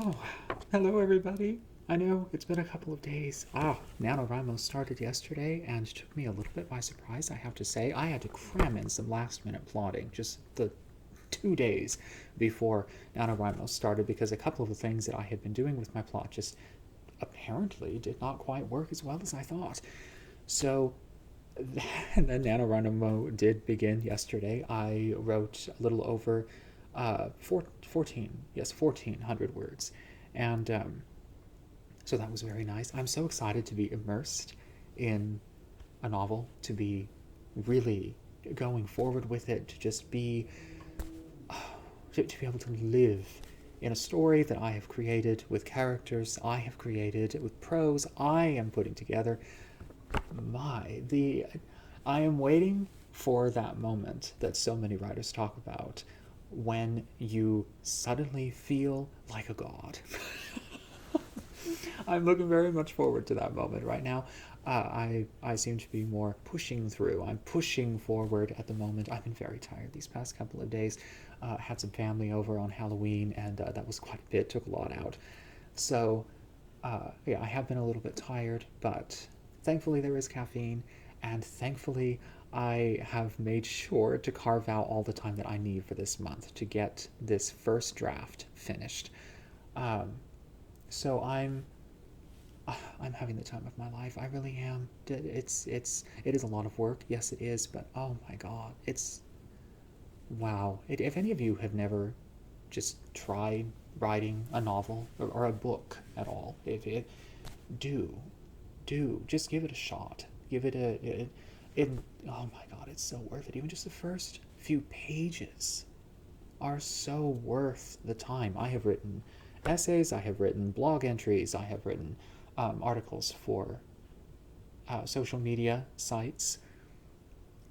Oh, hello everybody. I know it's been a couple of days. NaNoWriMo started yesterday and took me a little bit by surprise, I have to say. I had to cram in some last minute plotting just the 2 days before NaNoWriMo started because a couple of the things that I had been doing with my plot just apparently did not quite work as well as I thought. So and then NaNoWriMo did begin yesterday. I wrote a little over 1,400 words. And so that was very nice. I'm so excited to be immersed in a novel, to be really going forward with it, to just be, to be able to live in a story that I have created with characters I have created, with prose I am putting together. I am waiting for that moment that so many writers talk about when you suddenly feel like a god. I'm looking very much forward to that moment right now. I seem to be more pushing through. I'm pushing forward at the moment. I've been very tired these past couple of days. Had some family over on Halloween, and that was quite a bit. Took a lot out. So, yeah, I have been a little bit tired, but thankfully there is caffeine, and thankfully I have made sure to carve out all the time that I need for this month to get this first draft finished. Um, so I'm having the time of my life. I really am. It is a lot of work. Yes, it is. But oh my god, it's wow. If any of you have never just tried writing a novel or a book at all, if it do just give it a shot. Give it it oh my god, it's so worth it. Even just the first few pages are so worth the time. I have written essays, I have written blog entries, I have written articles for social media sites,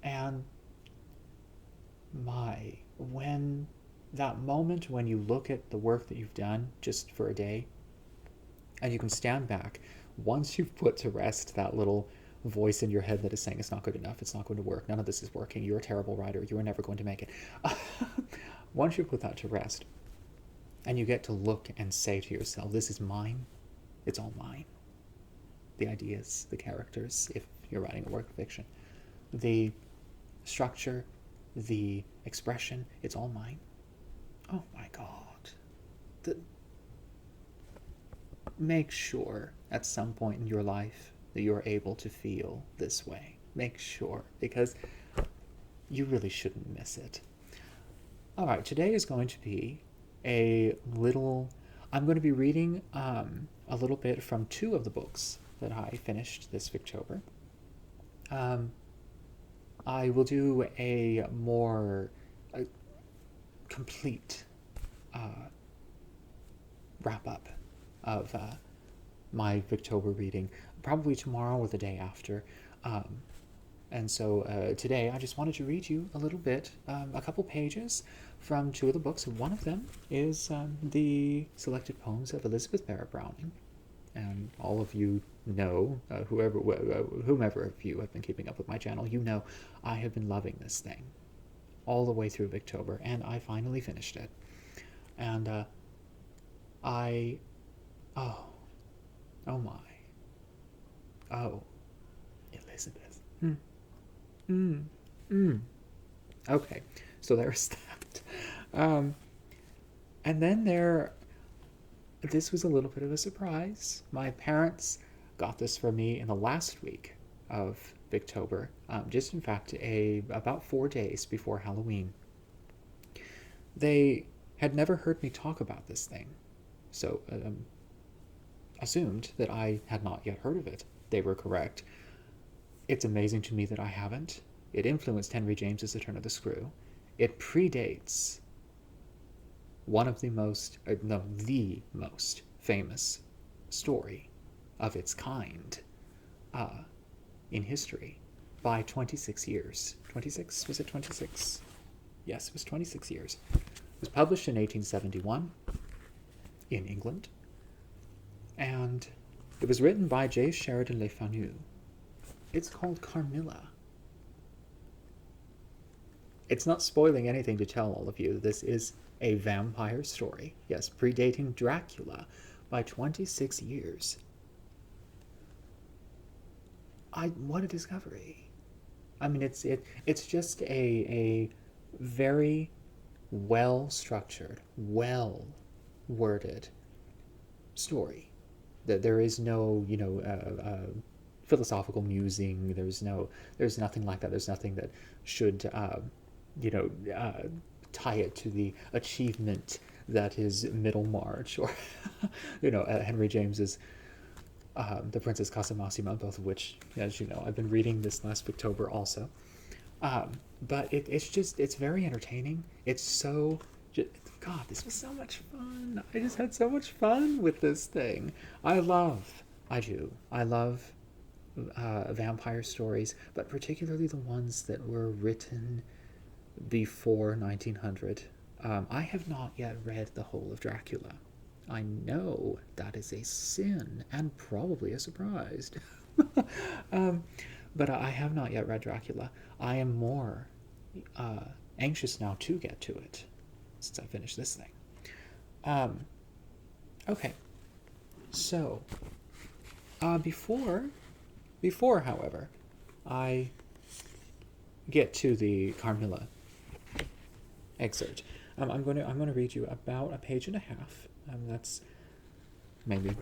and when that moment when you look at the work that you've done just for a day, and you can stand back once you've put to rest that little voice in your head that is saying it's not good enough, it's not going to work, none of this is working, you're a terrible writer, you are never going to make it. Once you put that to rest, and you get to look and say to yourself, this is mine, it's all mine. The ideas, the characters, if you're writing a work of fiction, the structure, the expression, it's all mine. Oh my god. The, make sure at some point in your life that you're able to feel this way. Make sure, because you really shouldn't miss it. Alright, today is going to be a little. I'm going to be reading a little bit from two of the books that I finished this Victober. I will do a more complete wrap up of my Victober reading, probably tomorrow or the day after. And so today I just wanted to read you a little bit, a couple pages from two of the books. One of them is the selected poems of Elizabeth Barrett Browning. And all of you know, whomever of you have been keeping up with my channel, you know I have been loving this thing all the way through Victober, and I finally finished it. And I, oh, oh my, oh, Elizabeth. Okay, so there's that. And then this was a little bit of a surprise. My parents got this for me in the last week of Victober, just in fact about 4 days before Halloween. They had never heard me talk about this thing, so assumed that I had not yet heard of it. They were correct. It's amazing to me that I haven't. It influenced Henry James's The Turn of the Screw. It predates one of the most, no, the most famous story of its kind in history by 26 years. 26? Was it 26? Yes, it was 26 years. It was published in 1871 in England, and it was written by J. Sheridan LeFanu. It's called Carmilla. It's not spoiling anything to tell all of you. This is a vampire story. Yes, predating Dracula by 26 years. What a discovery. I mean, it's just a very well structured, well worded story. That there is no, philosophical musing. There's nothing like that. There's nothing that should, you know, uh, tie it to the achievement that is Middlemarch, or, Henry James's The Princess Casamassima, both of which, as you know, I've been reading this last Victober also. But it's very entertaining. It's so, God, this was so much fun. I just had so much fun with this thing. I love vampire stories, but particularly the ones that were written before 1900. I have not yet read the whole of Dracula. I know that is a sin and probably a surprise. um, but I have not yet read Dracula. I am more uh, anxious now to get to it since I finished this thing. Um, okay, so before, however, I get to the Carmilla excerpt, I'm going to read you about a page and a half. That's maybe.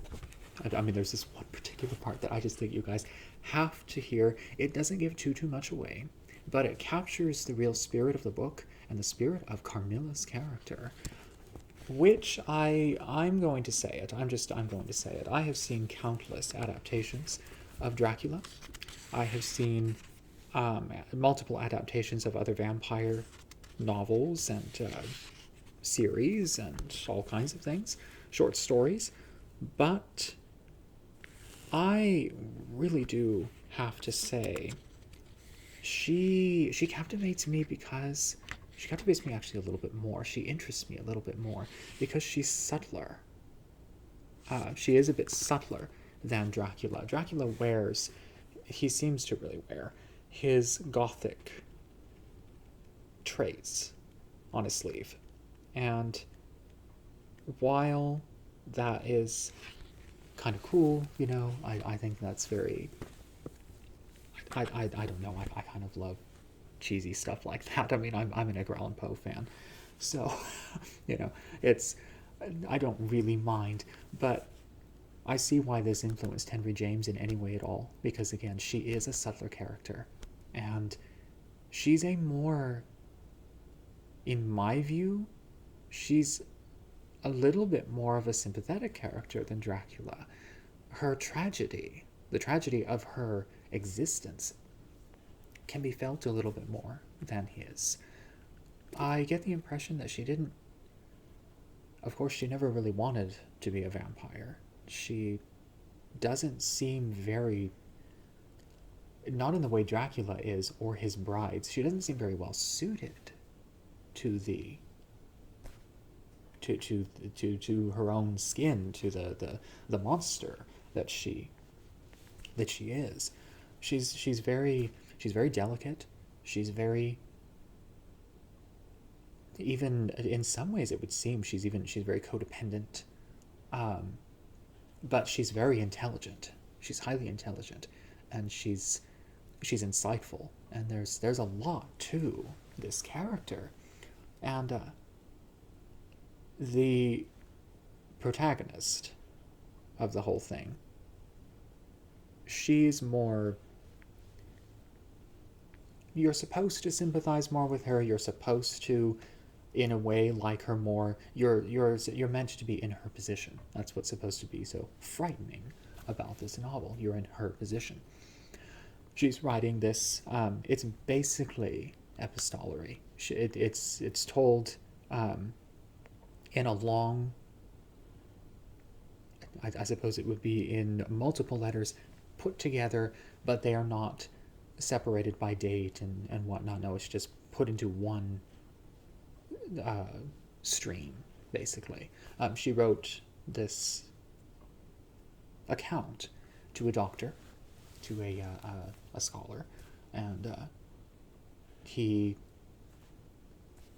I mean, there's this one particular part that I just think you guys have to hear. It doesn't give too much away, but it captures the real spirit of the book and the spirit of Carmilla's character. Which I'm going to say it. I'm going to say it. I have seen countless adaptations of Dracula. I have seen multiple adaptations of other vampire novels and series and all kinds of things, short stories, but I really do have to say she captivates me because she captivates me actually a little bit more. She interests me a little bit more because she's subtler. She is a bit subtler than Dracula. He seems to really wear his gothic traits on his sleeve. And while that is kind of cool, I think that's very, I don't know, I kind of love cheesy stuff like that. I mean, I'm an Edgar Allan Poe fan, so it's, I don't really mind, but I see why this influenced Henry James in any way at all, because again, she is a subtler character, and she's a more, in my view, she's a little bit more of a sympathetic character than Dracula. Her tragedy, the tragedy of her existence, can be felt a little bit more than his. I get the impression that she didn't, of course, she never really wanted to be a vampire. She doesn't seem very, not in the way Dracula is or his brides, she doesn't seem very well suited to the to her own skin, to the monster that she is. She's very delicate. She's very, even in some ways it would seem she's very codependent. But she's very intelligent. She's highly intelligent, and she's insightful. And there's a lot to this character, and the protagonist of the whole thing, she's more, you're supposed to sympathize more with her. You're supposed to, in a way, like her more. You're meant to be in her position. That's what's supposed to be so frightening about this novel. You're in her position. She's writing this. It's basically epistolary. It's told in a long, I suppose it would be in multiple letters put together, but they are not separated by date and whatnot. No, it's just put into one stream, basically. She wrote this account to a doctor, to a scholar, and he,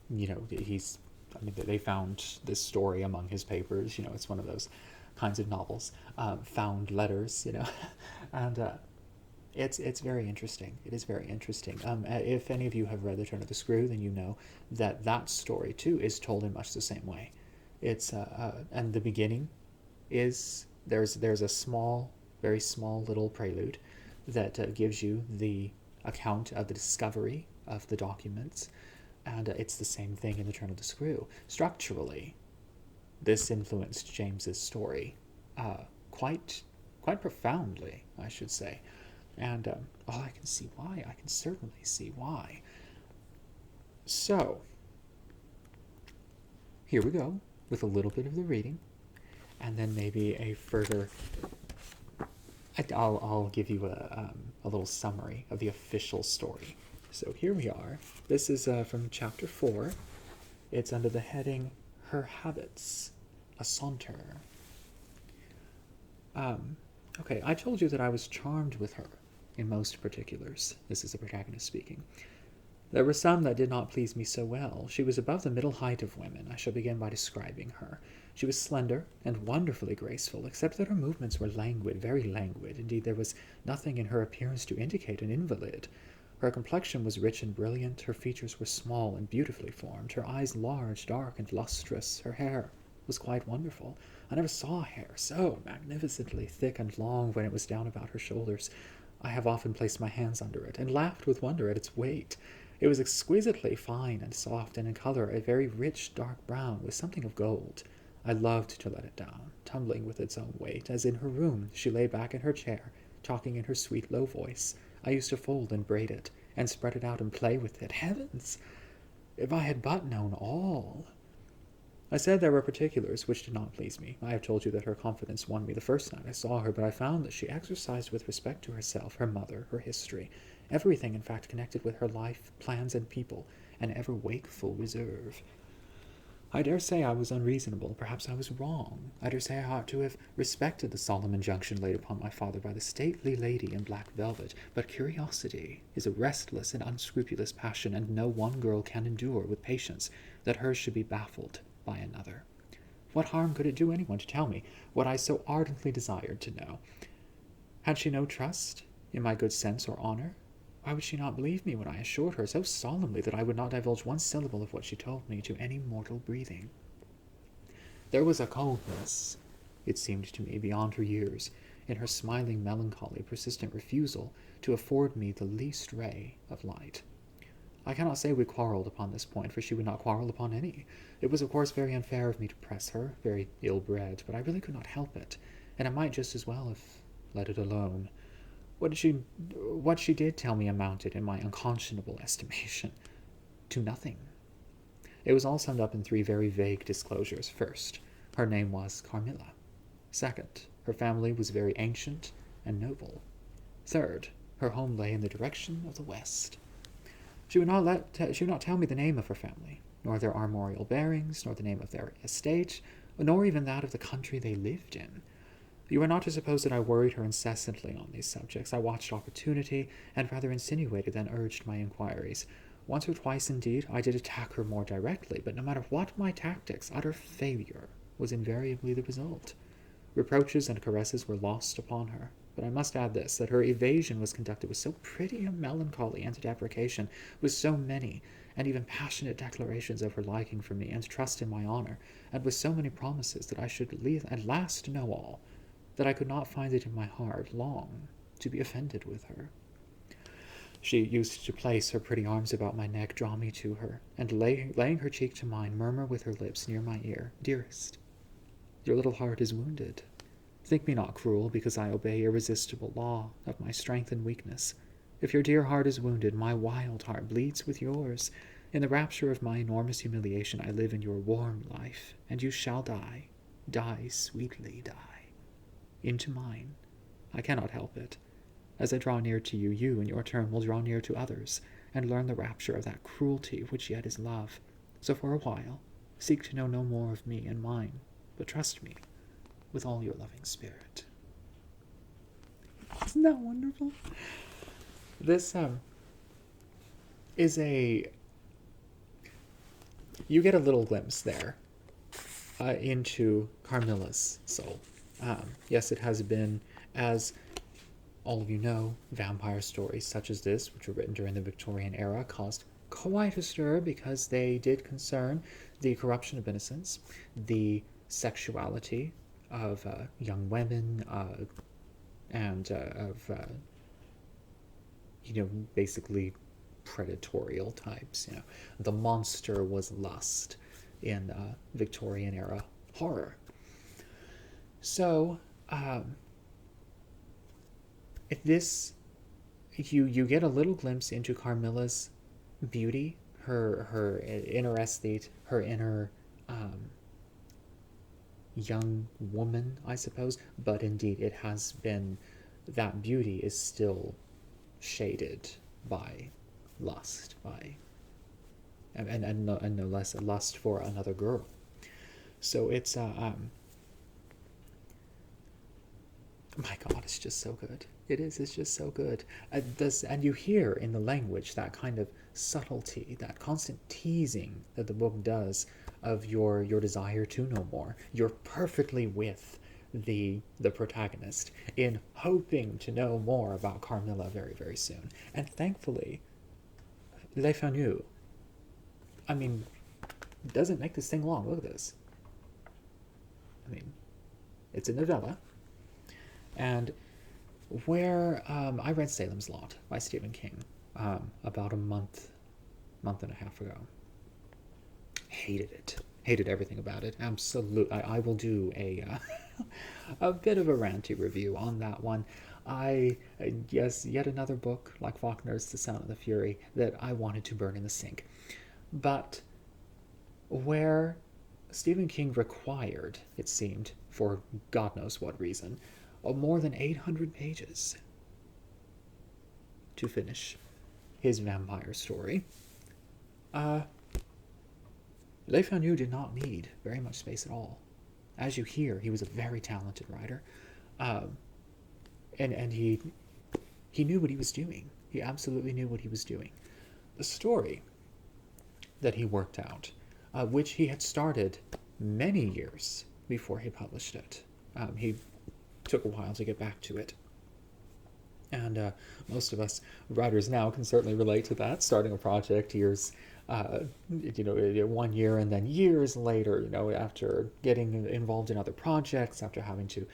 he's I mean, they found this story among his papers. It's one of those kinds of novels, found letters. And it's very interesting. It is very interesting. If any of you have read The Turn of the Screw, then you know that story too is told in much the same way. It's and the beginning is there's a small, very small little prelude that gives you the account of the discovery of the documents, and it's the same thing in The Turn of the Screw. Structurally, this influenced James's story quite profoundly, I should say. And I can see why. I can certainly see why. So, here we go with a little bit of the reading, and then maybe a further. I'll give you a little summary of the official story. So here we are. This is from chapter 4. It's under the heading Her Habits, a Saunter. Okay, I told you that I was charmed with her in most particulars. This is the protagonist speaking. There were some that did not please me so well. She was above the middle height of women. I shall begin by describing her. She was slender and wonderfully graceful, except that her movements were languid, very languid. Indeed, there was nothing in her appearance to indicate an invalid. Her complexion was rich and brilliant. Her features were small and beautifully formed. Her eyes large, dark, and lustrous. Her hair was quite wonderful. I never saw hair so magnificently thick and long when it was down about her shoulders. I have often placed my hands under it, and laughed with wonder at its weight. It was exquisitely fine and soft, and in color a very rich dark brown, with something of gold. I loved to let it down, tumbling with its own weight, as in her room she lay back in her chair, talking in her sweet low voice. I used to fold and braid it, and spread it out and play with it. Heavens! If I had but known all! I said there were particulars which did not please me. I have told you that her confidence won me the first night I saw her, but I found that she exercised with respect to herself, her mother, her history, everything in fact connected with her life, plans, and people, an ever wakeful reserve. I dare say I was unreasonable. Perhaps I was wrong. I dare say I ought to have respected the solemn injunction laid upon my father by the stately lady in black velvet, but curiosity is a restless and unscrupulous passion, and no one girl can endure with patience that hers should be baffled by another. What harm could it do anyone to tell me what I so ardently desired to know? Had she no trust in my good sense or honor? Why would she not believe me when I assured her so solemnly that I would not divulge one syllable of what she told me to any mortal breathing? There was a coldness, it seemed to me, beyond her years, in her smiling, melancholy, persistent refusal to afford me the least ray of light. I cannot say we quarreled upon this point, for she would not quarrel upon any. It was, of course, very unfair of me to press her, very ill-bred, but I really could not help it, and I might just as well have let it alone. What she did tell me amounted, in my unconscionable estimation, to nothing. It was all summed up in 3 very vague disclosures. First, her name was Carmilla. Second, her family was very ancient and noble. Third, her home lay in the direction of the west. She would not tell me the name of her family, nor their armorial bearings, nor the name of their estate, nor even that of the country they lived in. You are not to suppose that I worried her incessantly on these subjects. I watched opportunity, and rather insinuated than urged my inquiries. Once or twice, indeed, I did attack her more directly, but no matter what my tactics, utter failure was invariably the result. Reproaches and caresses were lost upon her, but I must add this, that her evasion was conducted with so pretty a melancholy and deprecation, with so many and even passionate declarations of her liking for me and trust in my honor, and with so many promises that I should at last know all, that I could not find it in my heart long to be offended with her. She used to place her pretty arms about my neck, draw me to her, and laying her cheek to mine, murmur with her lips near my ear, "Dearest, your little heart is wounded. Think me not cruel, because I obey irresistible law of my strength and weakness. If your dear heart is wounded, my wild heart bleeds with yours. In the rapture of my enormous humiliation, I live in your warm life, and you shall die, sweetly die, into mine. I cannot help it. As I draw near to you, you in your turn will draw near to others, and learn the rapture of that cruelty which yet is love. So for a while, seek to know no more of me and mine, but trust me with all your loving spirit." Isn't that wonderful? This is you get a little glimpse there into Carmilla's soul. Yes, it has been, as all of you know, vampire stories such as this, which were written during the Victorian era, caused quite a stir because they did concern the corruption of innocence, the sexuality of young women, and of, basically predatorial types. The monster was lust in Victorian era horror. So, this you get a little glimpse into Carmilla's beauty, her inner aesthete, her inner young woman, I suppose. But indeed, it has been, that beauty is still shaded by lust, and no less a lust for another girl. So it's my God, it's just so good. It's just so good. And you hear in the language that kind of subtlety, that constant teasing that the book does of your desire to know more. You're perfectly with the protagonist in hoping to know more about Carmilla very, very soon. And thankfully, LeFanu, I mean, doesn't make this thing long. Look at this. I mean, it's a novella. And where I read Salem's Lot by Stephen King about a month and a half ago. Hated it. Hated everything about it. Absolutely. I will do a bit of a ranty review on that one. Yes, yet another book like Faulkner's The Sound of the Fury that I wanted to burn in the sink. But where Stephen King required, it seemed, for God knows what reason, more than 800 pages to finish his vampire story. LeFanu did not need very much space at all. As you hear, he was a very talented writer. And he knew what he was doing. He absolutely knew what he was doing. The story that he worked out, which he had started many years before he published it. He took a while to get back to it. And most of us writers now can certainly relate to that, starting a project years, 1 year, and then years later, after getting involved in other projects, after having to,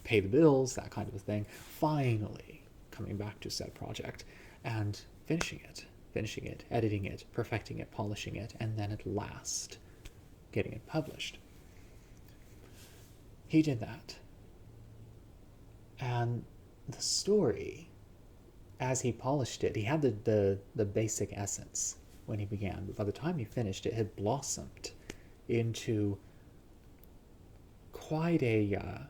pay the bills, that kind of a thing, finally coming back to said project and finishing it, editing it, perfecting it, polishing it, and then at last getting it published. He did that. And the story, as he polished it, he had the basic essence when he began, but by the time he finished, it had blossomed into quite a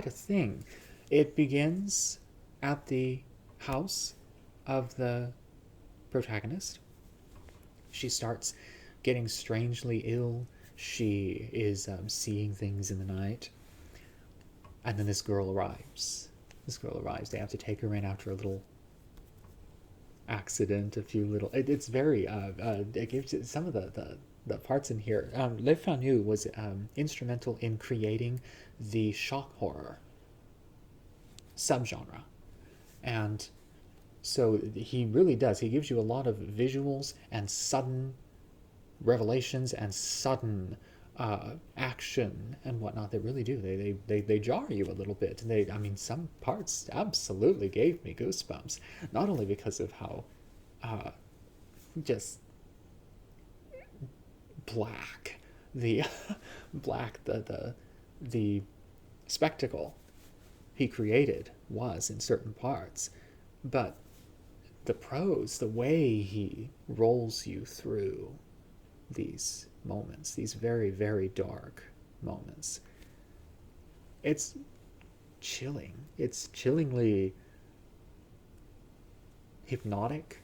thing. It begins at the house of the protagonist. She starts getting strangely ill. She is seeing things in the night. And then this girl arrives. They have to take her in after a little accident, a few little... It's very... it gives you some of the parts in here. LeFanu was instrumental in creating the shock horror subgenre. And so he really does. He gives you a lot of visuals and sudden revelations and sudden action and whatnot. They really do. They jar you a little bit. Some parts absolutely gave me goosebumps. Not only because of how just black the the spectacle he created was in certain parts, but the prose, the way he rolls you through these moments, these very, very dark moments, it's chilling. It's chillingly hypnotic.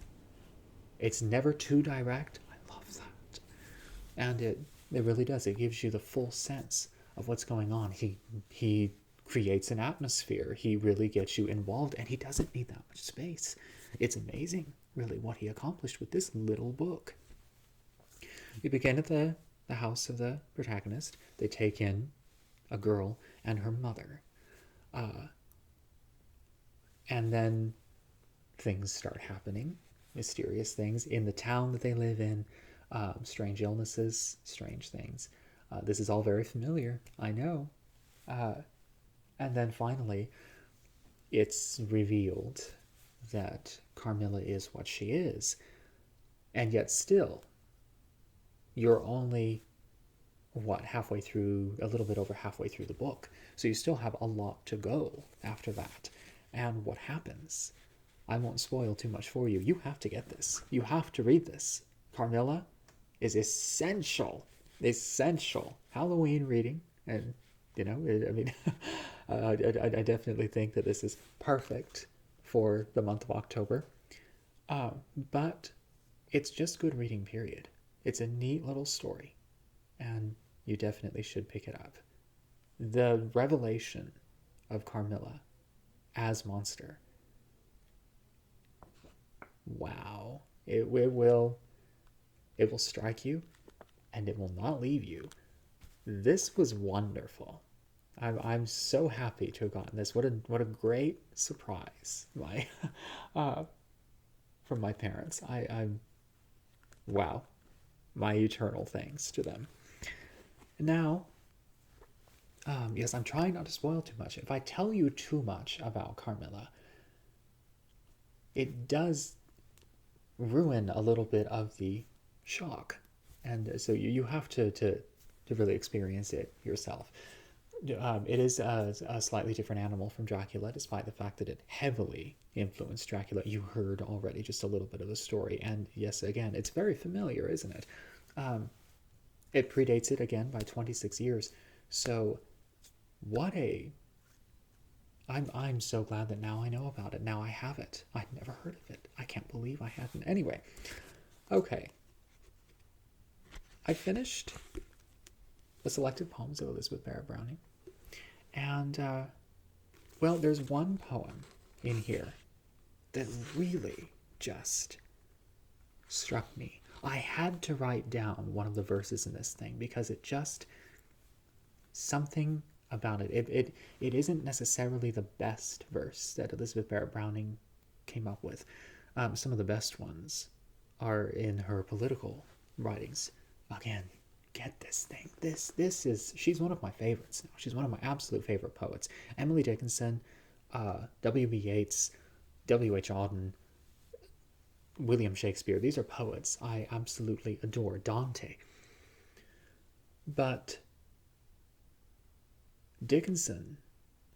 It's never too direct. I love that. And it really does. It gives you the full sense of what's going on. He creates an atmosphere. He really gets you involved, and he doesn't need that much space. It's amazing. really what he accomplished with this little book. You begin at the house of the protagonist. They take in a girl and her mother. And then things start happening, mysterious things in the town that they live in, strange illnesses, strange things. This is all very familiar, I know. And then finally, it's revealed that Carmilla is what she is. And yet still, you're only, halfway through, a little bit over halfway through the book. So you still have a lot to go after that. And what happens? I won't spoil too much for you. You have to get this. You have to read this. Carmilla is essential Halloween reading. And, I definitely think that this is perfect for the month of October. But it's just good reading, period. It's a neat little story, and you definitely should pick it up. The revelation of Carmilla as monster. Wow. It will strike you, and it will not leave you. This was wonderful. I'm so happy to have gotten this. What a great surprise, from my parents. I'm wow. My eternal thanks to them. Now, yes, I'm trying not to spoil too much. If I tell you too much about Carmilla, it does ruin a little bit of the shock. And so you have to really experience it yourself. It is a slightly different animal from Dracula, despite the fact that it heavily influenced Dracula. You heard already just a little bit of the story. And yes, again, it's very familiar, isn't it? It predates it again by 26 years. So I'm so glad that now I know about it. Now I have it. I'd never heard of it. I can't believe I hadn't. Anyway, okay. I finished the selected poems of Elizabeth Barrett Browning. And, well, there's one poem in here that really just struck me. I had to write down one of the verses in this thing because it just, something about it. It isn't necessarily the best verse that Elizabeth Barrett Browning came up with. Some of the best ones are in her political writings. Again, get this thing. This is, she's one of my favorites now. She's one of my absolute favorite poets. Emily Dickinson, W.B. Yeats, W.H. Auden, William Shakespeare. These are poets I absolutely adore. Dante. But Dickinson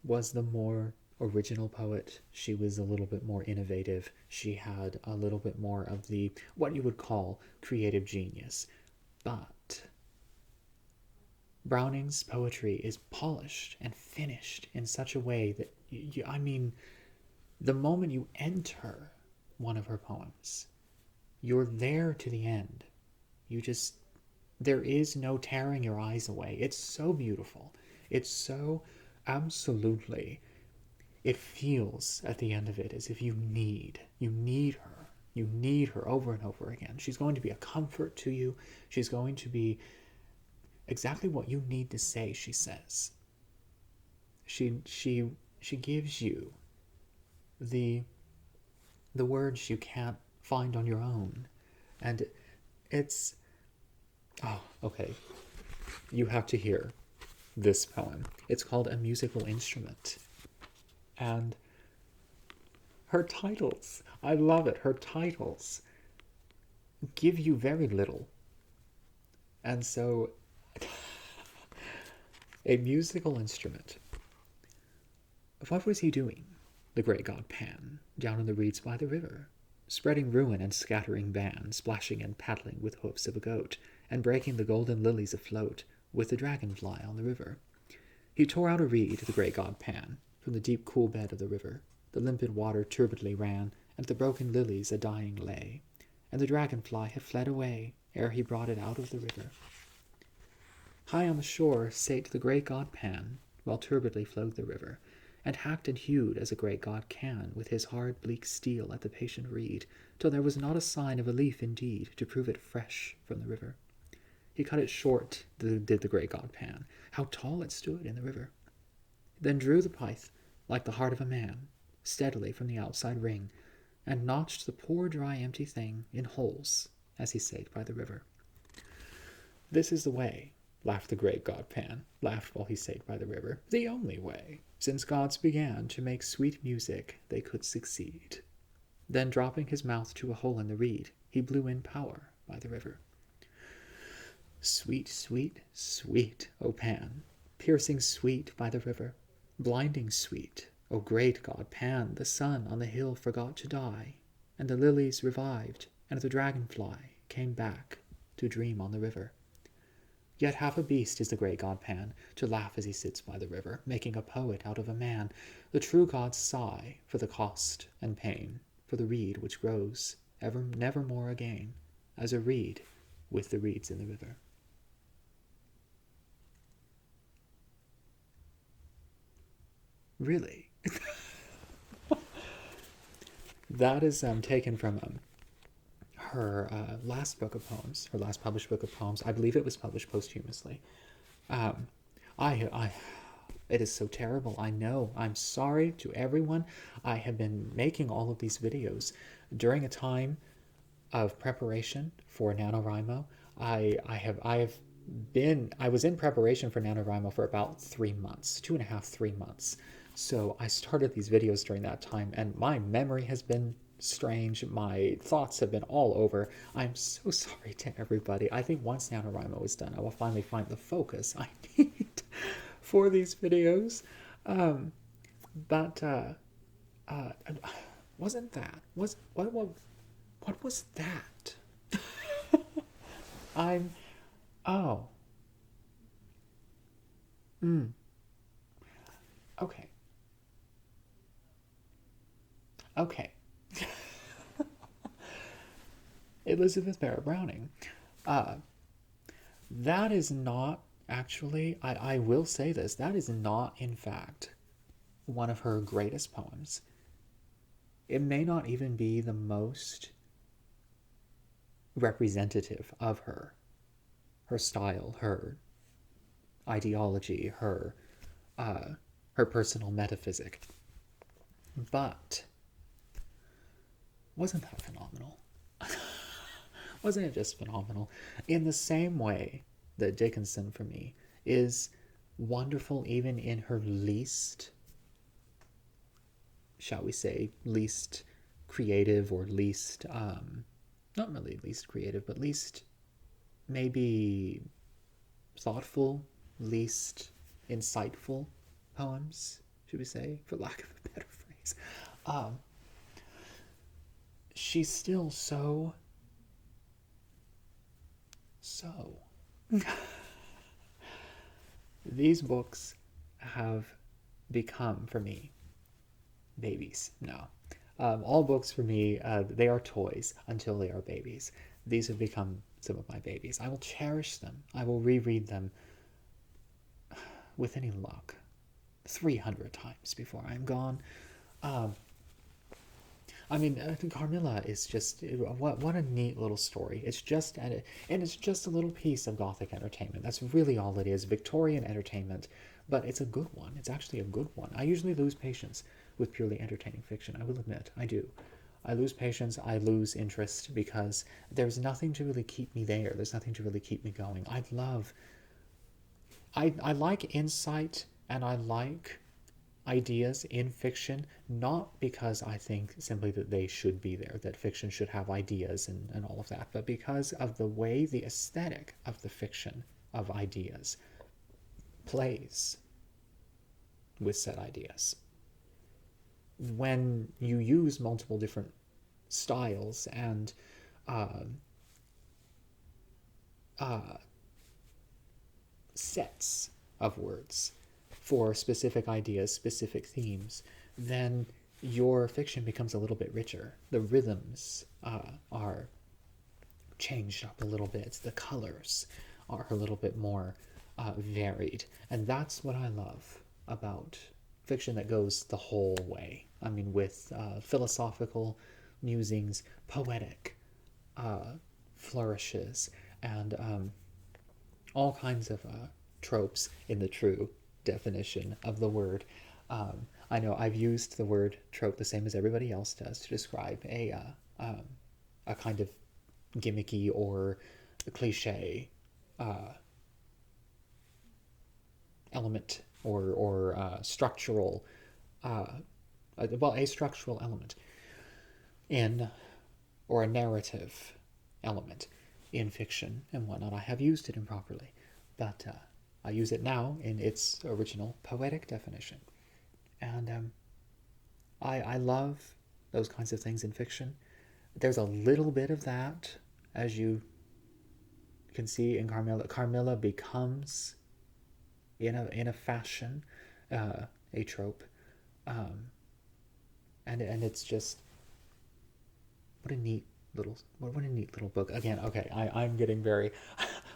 was the more original poet. She was a little bit more innovative. She had a little bit more of the, what you would call, creative genius. But Browning's poetry is polished and finished in such a way that, the moment you enter one of her poems, you're there to the end. There is no tearing your eyes away. It's so beautiful. It's so absolutely, it feels at the end of it as if you need her. You need her over and over again. She's going to be a comfort to you. She's going to be exactly what you need to say, she says. She gives you the words you can't find on your own. And it's, oh, okay. You have to hear this poem. It's called A Musical Instrument. And her titles, I love it. Her titles give you very little. And so, a musical instrument. What was he doing, the great god Pan, down in the reeds by the river, spreading ruin and scattering ban, splashing and paddling with hoofs of a goat, and breaking the golden lilies afloat with the dragonfly on the river? He tore out a reed, the great god Pan, from the deep cool bed of the river. The limpid water turbidly ran, and the broken lilies a dying lay, and the dragonfly had fled away ere he brought it out of the river. High on the shore sate the great god Pan, while turbidly flowed the river, and hacked and hewed as a great god can with his hard bleak steel at the patient reed, till there was not a sign of a leaf indeed to prove it fresh from the river. He cut it short, did the great god Pan. How tall it stood in the river! Then drew the pith, like the heart of a man, steadily from the outside ring, and notched the poor dry empty thing in holes as he sate by the river. This is the way, laughed the great god Pan, laughed while he sate by the river, the only way, since gods began to make sweet music they could succeed. Then dropping his mouth to a hole in the reed, he blew in power by the river. Sweet, sweet, sweet, O Pan, piercing sweet by the river, blinding sweet, O great god Pan, the sun on the hill forgot to die, and the lilies revived, and the dragonfly came back to dream on the river. Yet half a beast is the great god Pan, to laugh as he sits by the river, making a poet out of a man. The true gods sigh for the cost and pain, for the reed which grows ever never more again, as a reed with the reeds in the river. Really? That is taken from her last book of poems, her last published book of poems. I believe it was published posthumously. It is so terrible. I know. I'm sorry to everyone. I have been making all of these videos during a time of preparation for NaNoWriMo. I was in preparation for NaNoWriMo for about 3 months, 2.5, 3 months. So I started these videos during that time, and my memory has been strange. My thoughts have been all over. I'm so sorry to everybody. I think once NaNoWriMo is done, I will finally find the focus I need for these videos. Wasn't that? What was that? Oh. Okay. Okay. Elizabeth Barrett Browning. That is not actually, I will say this, that is not, in fact, one of her greatest poems. It may not even be the most representative of her style, her ideology, her personal metaphysic. But wasn't that phenomenal? Wasn't it just phenomenal? In the same way that Dickinson, for me, is wonderful even in her least, shall we say, least creative, or least, not really least creative, but least maybe thoughtful, least insightful poems, should we say, for lack of a better phrase. She's still so these books have become, for me, babies now. All books for me, they are toys until they are babies. These have become some of my babies. I will cherish them. I will reread them with any luck 300 times before I'm gone. I mean, Carmilla is just, what a neat little story. It's just, and it's just a little piece of Gothic entertainment. That's really all it is, Victorian entertainment, but it's a good one. It's actually a good one. I usually lose patience with purely entertaining fiction. I will admit, I do. I lose patience, I lose interest, because there's nothing to really keep me there. There's nothing to really keep me going. I like insight, and I like ideas in fiction, not because I think simply that they should be there, that fiction should have ideas and all of that, but because of the way the aesthetic of the fiction of ideas plays with said ideas. When you use multiple different styles and sets of words for specific ideas, specific themes, then your fiction becomes a little bit richer. The rhythms are changed up a little bit. The colors are a little bit more varied. And that's what I love about fiction that goes the whole way. I mean, with philosophical musings, poetic flourishes, and all kinds of tropes in the true definition of the word. I know I've used the word trope the same as everybody else does to describe a kind of gimmicky or cliche element or structural, a structural element in, or a narrative element in fiction and whatnot. I have used it improperly, but I use it now in its original poetic definition. And I love those kinds of things in fiction. There's a little bit of that, as you can see in Carmilla. Carmilla becomes, in a fashion, a trope, and it's just what a neat little book. Again, okay, I'm getting very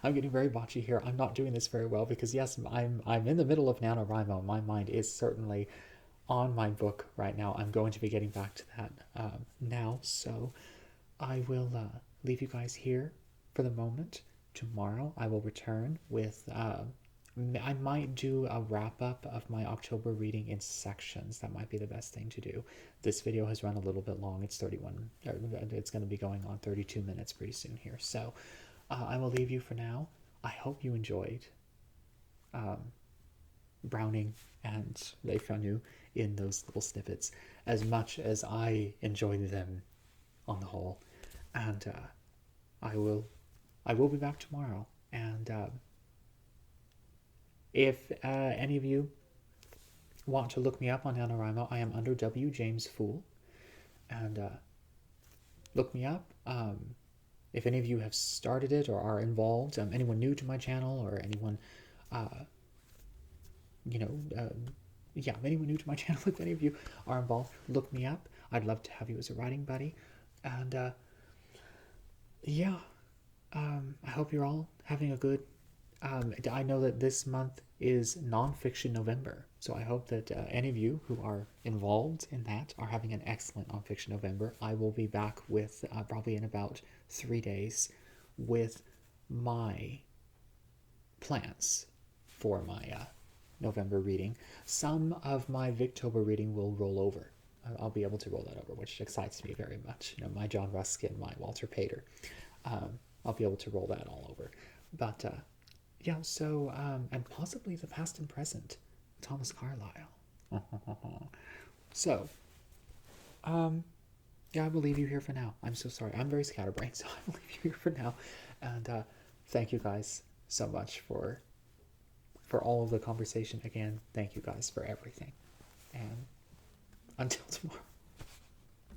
I'm getting very botchy here. I'm not doing this very well because yes, I'm in the middle of NaNoWriMo. My mind is certainly on my book right now. I'm going to be getting back to that now, so I will leave you guys here for the moment. Tomorrow I will return with I might do a wrap-up of my October reading in sections. That might be the best thing to do. This video has run a little bit long. It's 31, it's going to be going on 32 minutes pretty soon here. So I will leave you for now. I hope you enjoyed Browning and LeFanu in those little snippets as much as I enjoyed them on the whole. And I will be back tomorrow. And if any of you want to look me up on NaNoWriMo, I am under W. James Fool. And look me up. If any of you have started it or are involved, anyone new to my channel or anyone, anyone new to my channel, if any of you are involved, look me up. I'd love to have you as a writing buddy. And I hope you're all having a good I know that this month is Nonfiction November, so I hope that any of you who are involved in that are having an excellent Nonfiction November. I will be back with, probably in about 3 days, with my plans for my November reading. Some of my Victober reading will roll over. I'll be able to roll that over, which excites me very much. You know, my John Ruskin, my Walter Pater. I'll be able to roll that all over. But yeah, so, and possibly the past and present, Thomas Carlyle. So, yeah, I will leave you here for now. I'm so sorry. I'm very scatterbrained, so I will leave you here for now. And thank you guys so much for all of the conversation. Again, thank you guys for everything. And until tomorrow.